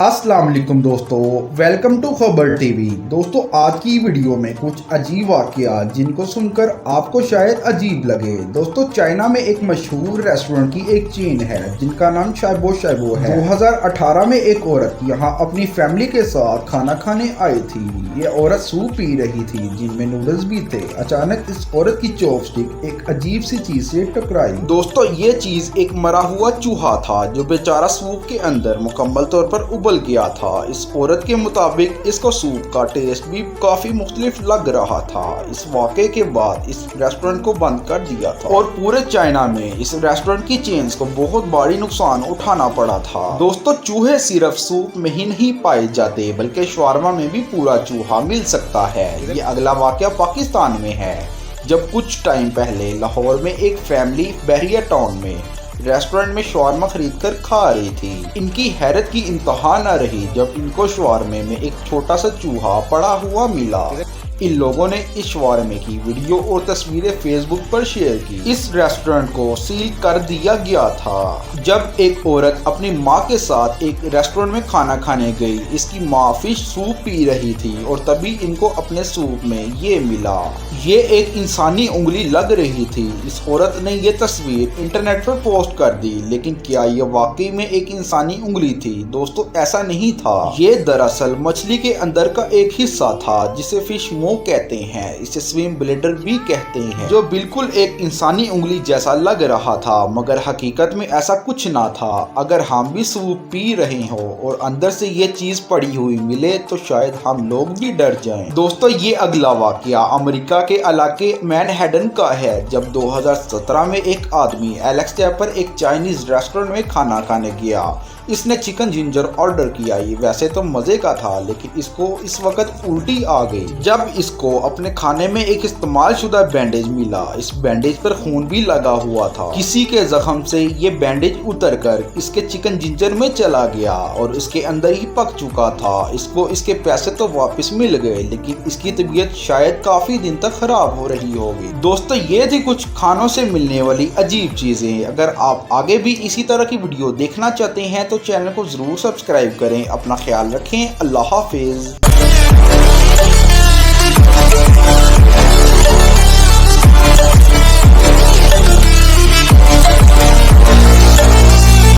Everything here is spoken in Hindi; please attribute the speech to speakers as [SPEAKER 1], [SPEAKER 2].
[SPEAKER 1] अस्सलाम वालेकुम दोस्तों, वेलकम टू खबर टीवी। दोस्तों आज की वीडियो में कुछ अजीब वाकया जिनको सुनकर आपको शायद अजीब लगे। दोस्तों चाइना में एक मशहूर रेस्टोरेंट की एक चेन है जिनका नाम शाइबो शाइबो है। 2018 में एक औरत यहां अपनी फैमिली के साथ खाना खाने आई थी। ये औरत सूप पी रही थी जिनमें नूडल्स भी थे। अचानक इस औरत की चॉपस्टिक एक अजीब सी चीज से टकराई। दोस्तों ये चीज एक मरा हुआ चूहा था जो बेचारा सूप के अंदर मुकम्मल तौर पर उबल गया था। इस औरत के मुताबिक इसको सूप का टेस्ट भी काफी मुख्तलिफ लग रहा था। इस वाक़े के बाद इस रेस्टोरेंट को बंद कर दिया था और पूरे चाइना में इस रेस्टोरेंट की चेन्स को बहुत भारी नुकसान उठाना पड़ा था। दोस्तों चूहे सिर्फ सूप में ही नहीं पाए जाते बल्कि शवारमा में भी पूरा चूहा मिल सकता है। ये अगला वाक़या पाकिस्तान में है जब कुछ टाइम पहले लाहौर में एक फैमिली बहरिया टाउन में रेस्टोरेंट में शवारमा खरीद कर खा रही थी। इनकी हैरत की इंतहा न रही जब इनको शवारमे में एक छोटा सा चूहा पड़ा हुआ मिला। इन लोगों ने इस शवारमे की वीडियो और तस्वीरें फेसबुक पर शेयर की। इस रेस्टोरेंट को सील कर दिया गया था। जब एक औरत अपनी माँ के साथ एक रेस्टोरेंट में खाना खाने गई, इसकी माँ फिश सूप पी रही थी और तभी इनको अपने सूप में ये मिला। ये एक इंसानी उंगली लग रही थी। इस औरत ने ये तस्वीर इंटरनेट पर पोस्ट कर दी, लेकिन क्या ये वाकई में एक इंसानी उंगली थी? दोस्तों ऐसा नहीं था। ये दरअसल मछली के अंदर का एक हिस्सा था जिसे फिश कहते हैं। इसे स्विम ब्लेडर भी कहते हैं, जो बिल्कुल एक इंसानी उंगली जैसा लग रहा था, मगर हकीकत में ऐसा कुछ ना था। अगर हम भी सूप पी रहे हो और अंदर से ये चीज पड़ी हुई मिले तो शायद हम लोग भी डर जाएं। दोस्तों ये अगला वाकया अमेरिका के इलाके मैनहट्टन का है जब 2017 में एक आदमी एलेक्स टैपर एक चाइनीज रेस्टोरेंट में खाना खाने गया। इसने चिकन जिंजर ऑर्डर किया। ये वैसे तो मजे का था, लेकिन इसको इस वक्त उल्टी आ गई जब इसको अपने खाने में एक इस्तेमाल शुदा बैंडेज मिला। इस बैंडेज पर खून भी लगा हुआ था। किसी के जख्म से ये बैंडेज उतर कर इसके चिकन जिंजर में चला गया और इसके अंदर ही पक चुका था। इसको इसके पैसे तो वापस मिल गए, लेकिन इसकी तबीयत शायद काफी दिन तक खराब हो रही होगी। दोस्तों ये थी कुछ खानों से मिलने वाली अजीब चीजें। अगर आप आगे भी इसी तरह की वीडियो देखना चाहते हैं तो चैनल को जरूर सब्सक्राइब करें। अपना ख्याल रखें। अल्लाह हाफिज।